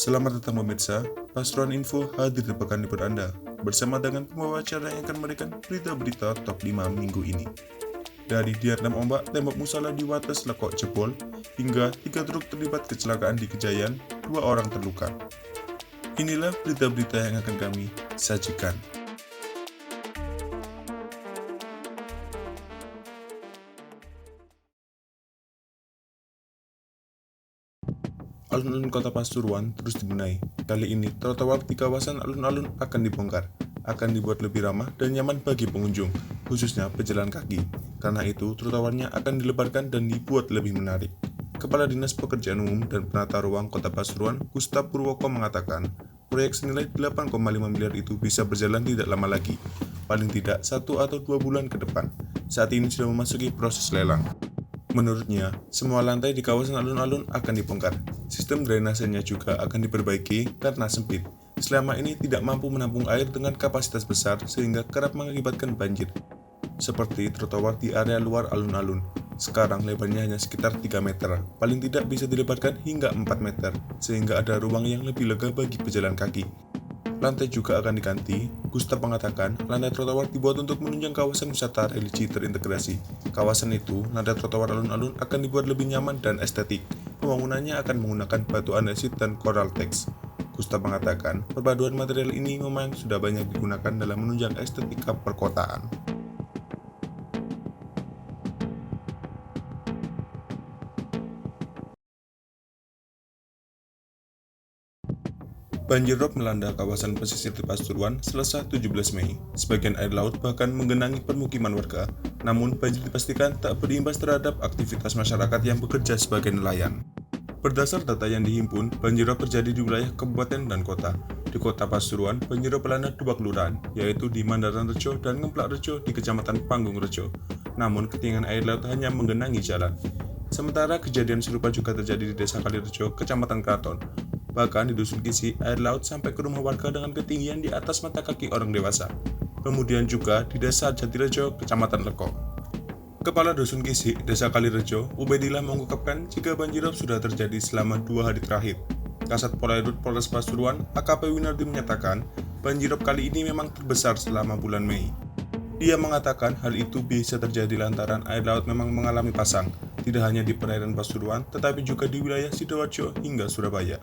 Selamat datang pemirsa, Pasuruan Info hadir di pekan libur Anda bersama dengan pembawa acara yang akan memberikan berita-berita top 5 minggu ini. Dari dihantam ombak, tembok musala di Wates Lekok jebol, hingga 3 truk terlibat kecelakaan di Kejayan, 2 orang terluka. Inilah berita-berita yang akan kami sajikan. Alun-alun Kota Pasuruan terus dibenahi. Kali ini, trotoar di kawasan alun-alun akan dibongkar, akan dibuat lebih ramah dan nyaman bagi pengunjung, khususnya pejalan kaki. Karena itu, trotoarnya akan dilebarkan dan dibuat lebih menarik. Kepala Dinas Pekerjaan Umum dan Penata Ruang Kota Pasuruan, Gustaf Purwoko mengatakan, proyek senilai 8,5 miliar itu bisa berjalan tidak lama lagi, paling tidak 1 atau 2 bulan ke depan. Saat ini sudah memasuki proses lelang. Menurutnya, semua lantai di kawasan alun-alun akan dibongkar. Sistem drainasenya juga akan diperbaiki karena sempit. Selama ini tidak mampu menampung air dengan kapasitas besar sehingga kerap mengakibatkan banjir. Seperti trotoar di area luar alun-alun. Sekarang lebarnya hanya sekitar 3 meter, paling tidak bisa dilebarkan hingga 4 meter, sehingga ada ruang yang lebih lega bagi pejalan kaki. Lantai juga akan diganti. Gustaf mengatakan, lantai trotoar dibuat untuk menunjang kawasan wisata religi terintegrasi. Kawasan itu, lantai trotoar alun-alun akan dibuat lebih nyaman dan estetik. Pembangunannya akan menggunakan batu andesit dan coral tex. Gustaf mengatakan, perpaduan material ini memang sudah banyak digunakan dalam menunjang estetika perkotaan. Banjir rob melanda kawasan pesisir di Pasuruan Selasa 17 Mei. Sebagian air laut bahkan menggenangi permukiman warga. Namun banjir dipastikan tak berimbas terhadap aktivitas masyarakat yang bekerja sebagai nelayan. Berdasar data yang dihimpun, banjir rob terjadi di wilayah kabupaten dan kota. Di kota Pasuruan, banjir rob melanda 2 kelurahan, yaitu di Mandaran Rejo dan Ngemplak Rejo di Kecamatan Panggung Rejo. Namun ketinggian air laut hanya menggenangi jalan. Sementara kejadian serupa juga terjadi di Desa Kalirejo, Kecamatan Kraton. Bahkan di Dusun Kisi, air laut sampai ke rumah warga dengan ketinggian di atas mata kaki orang dewasa. Kemudian juga di Desa Jatirejo, Kecamatan Lekok. Kepala Dusun Kisi, Desa Kalirejo, Ubedillah mengungkapkan jika banjirop sudah terjadi selama 2 hari terakhir. Kasat Polairut Polres Pasuruan, AKP Winardi menyatakan, banjirop kali ini memang terbesar selama bulan Mei. Dia mengatakan hal itu bisa terjadi lantaran air laut memang mengalami pasang, tidak hanya di perairan Pasuruan, tetapi juga di wilayah Sidoarjo hingga Surabaya.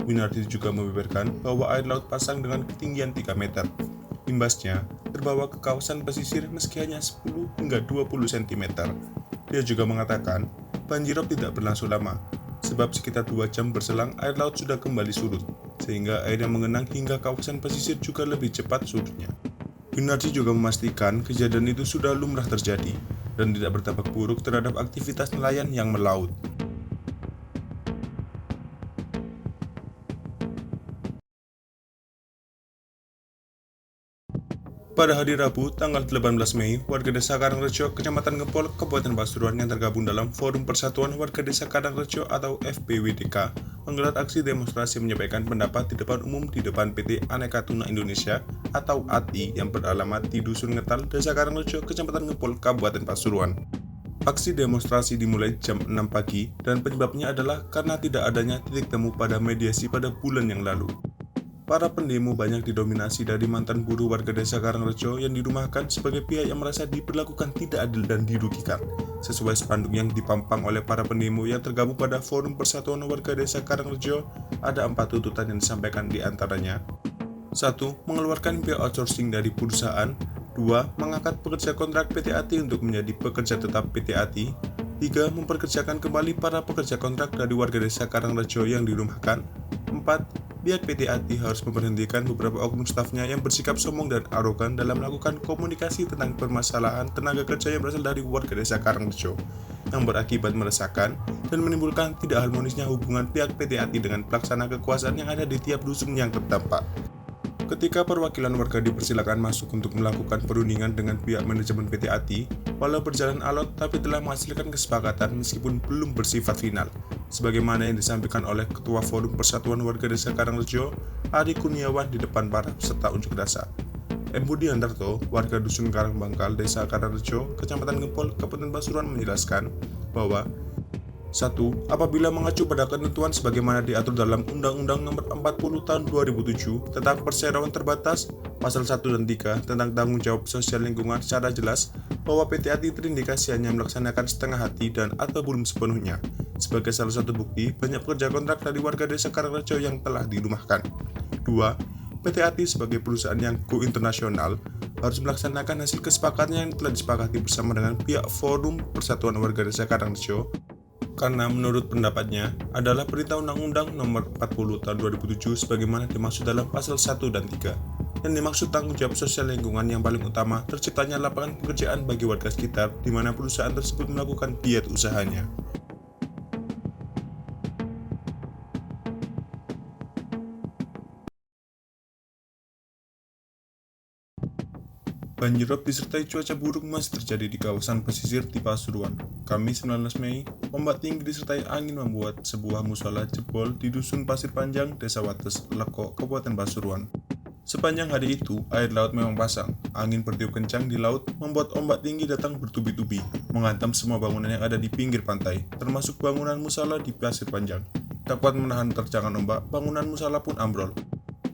Winardi juga membeberkan bahwa air laut pasang dengan ketinggian 3 meter. Imbasnya, terbawa ke kawasan pesisir meski hanya 10 hingga 20 cm. Dia juga mengatakan, banjirop tidak berlangsung lama, sebab sekitar 2 jam berselang air laut sudah kembali surut, sehingga air yang mengenang hingga kawasan pesisir juga lebih cepat surutnya. Winardi juga memastikan kejadian itu sudah lumrah terjadi, dan tidak berdampak buruk terhadap aktivitas nelayan yang melaut. Pada hari Rabu, tanggal 18 Mei, warga Desa Karangrejo, Kecamatan Ngepol, Kabupaten Pasuruan yang tergabung dalam Forum Persatuan Warga Desa Karangrejo atau FPWDK menggelar aksi demonstrasi menyampaikan pendapat di depan umum di depan PT Aneka Tuna Indonesia atau ATI yang beralamat di Dusun Ngetal, Desa Karangrejo, Kecamatan Ngepol, Kabupaten Pasuruan. Aksi demonstrasi dimulai jam 6 pagi dan penyebabnya adalah karena tidak adanya titik temu pada mediasi pada bulan yang lalu. Para pendemo banyak didominasi dari mantan buruh warga Desa Karangrejo yang dirumahkan sebagai pihak yang merasa diperlakukan tidak adil dan dirugikan. Sesuai spanduk yang dipampang oleh para pendemo yang tergabung pada Forum Persatuan Warga Desa Karangrejo, ada 4 tuntutan yang disampaikan di antaranya. 1. Mengeluarkan biaya outsourcing dari perusahaan. 2. Mengangkat pekerja kontrak PT ATI untuk menjadi pekerja tetap PT ATI. 3. Memperkerjakan kembali para pekerja kontrak dari warga Desa Karangrejo yang dirumahkan. 4. Pihak PT ATI harus memberhentikan beberapa oknum stafnya yang bersikap sombong dan arogan dalam melakukan komunikasi tentang permasalahan tenaga kerja yang berasal dari warga Desa Karangrejo, yang berakibat meresahkan dan menimbulkan tidak harmonisnya hubungan pihak PT ATI dengan pelaksana kekuasaan yang ada di tiap dusun yang terdampak. Ketika perwakilan warga dipersilakan masuk untuk melakukan perundingan dengan pihak manajemen PT ATI, walau berjalan alot tapi telah menghasilkan kesepakatan meskipun belum bersifat final. Sebagaimana yang disampaikan oleh Ketua Forum Persatuan Warga Desa Karangrejo, Ari Kurniawan di depan para peserta unjuk rasa. M. Budi Handarto, warga Dusun Karangbangkal, Desa Karangrejo, Kecamatan Ngepol, Kabupaten Pasuruan menjelaskan bahwa 1. Apabila mengacu pada ketentuan sebagaimana diatur dalam Undang-Undang Nomor 40 Tahun 2007 tentang perseroan terbatas, Pasal 1 dan 3 tentang tanggung jawab sosial lingkungan secara jelas bahwa PT ATI terindikasi hanya melaksanakan setengah hati dan atau belum sepenuhnya. Sebagai salah satu bukti, banyak pekerja kontrak dari warga desa Karangrejo yang telah dirumahkan. 2. PT ATI sebagai perusahaan yang go internasional harus melaksanakan hasil kesepakatan yang telah disepakati bersama dengan pihak Forum Persatuan Warga Desa Karangrejo, karena menurut pendapatnya adalah Perintah Undang-Undang Nomor 40 Tahun 2007 sebagaimana dimaksud dalam Pasal 1 dan 3. Yang dimaksud tanggung jawab sosial lingkungan yang paling utama terciptanya lapangan pekerjaan bagi warga sekitar di mana perusahaan tersebut melakukan giat usahanya. Banjirop disertai cuaca buruk masih terjadi di kawasan pesisir di Pasuruan. Kamis 19 Mei, ombak tinggi disertai angin membuat sebuah musola jebol di Dusun Pasir Panjang, Desa Wates, Leko, Kabupaten Pasuruan. Sepanjang hari itu, air laut memang pasang. Angin bertiup kencang di laut membuat ombak tinggi datang bertubi-tubi, menghantam semua bangunan yang ada di pinggir pantai, termasuk bangunan musola di Pasir Panjang. Tak kuat menahan terjangan ombak, bangunan musola pun ambrol.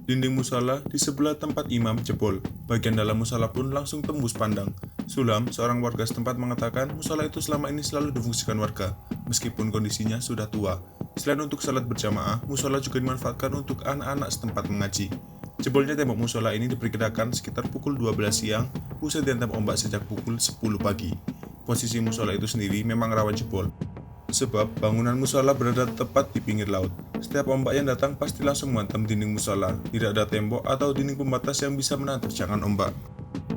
Dinding musola di sebelah tempat imam jebol. Bagian dalam musola pun langsung tembus pandang. Sulam, seorang warga setempat mengatakan musola itu selama ini selalu difungsikan warga, meskipun kondisinya sudah tua. Selain untuk salat berjamaah, musola juga dimanfaatkan untuk anak-anak setempat mengaji. Jebolnya tembok musola ini diperkirakan sekitar pukul 12 siang, usai dihantam ombak sejak pukul 10 pagi. Posisi musola itu sendiri memang rawan jebol, sebab bangunan musola berada tepat di pinggir laut. Setiap ombak yang datang pasti langsung menghantam dinding musola. Tidak ada tembok atau dinding pembatas yang bisa menahan terjangan ombak.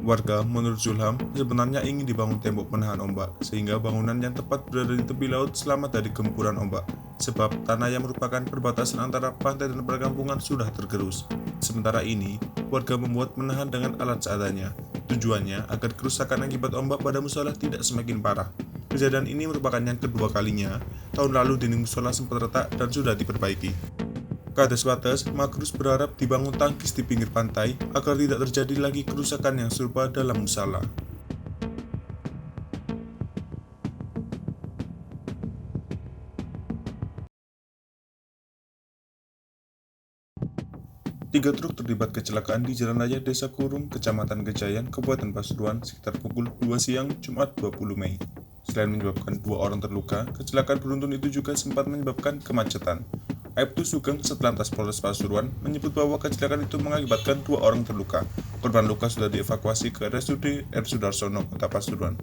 Warga, menurut Zulham, sebenarnya ingin dibangun tembok penahan ombak, sehingga bangunan yang tepat berada di tepi laut selamat dari gempuran ombak. Sebab tanah yang merupakan perbatasan antara pantai dan perkampungan sudah tergerus. Sementara ini, warga membuat menahan dengan alat seadanya. Tujuannya agar kerusakan akibat ombak pada musola tidak semakin parah. Kejadian ini merupakan yang kedua kalinya. Tahun lalu dinding musola sempat retak dan sudah diperbaiki. Kades Wates, Magrus berharap dibangun tangkis di pinggir pantai agar tidak terjadi lagi kerusakan yang serupa dalam musola. Tiga truk terlibat kecelakaan di Jalan Raya Desa Kurung, Kecamatan Kejayan, Kabupaten Pasuruan sekitar pukul 2 siang Jumat 20 Mei. Selain menyebabkan 2 orang terluka, kecelakaan beruntun itu juga sempat menyebabkan kemacetan. Aibtu Sugeng Satlantas Polres Pasuruan menyebut bahwa kecelakaan itu mengakibatkan 2 orang terluka. Korban luka sudah dievakuasi ke RSUD R. Sudarsono, Kota Pasuruan.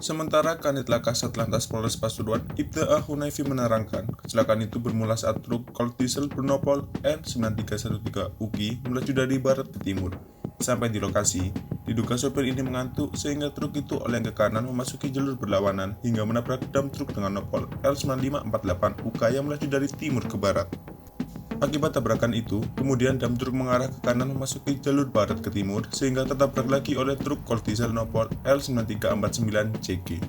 Sementara Kanit Laka Satlantas Polres Pasuruan, Ibda A. Hunayfi menerangkan, kecelakaan itu bermula saat truk Colt Diesel bernopol N9313 UKI melaju dari barat ke timur. Sampai di lokasi, diduga sopir ini mengantuk sehingga truk itu oleng ke kanan memasuki jalur berlawanan hingga menabrak dam truk dengan nopol L9548 UK yang melaju dari timur ke barat. Akibat tabrakan itu, kemudian dam truk mengarah ke kanan memasuki jalur barat ke timur sehingga tertabrak lagi oleh truk Colt Diesel nopol L9349 CG.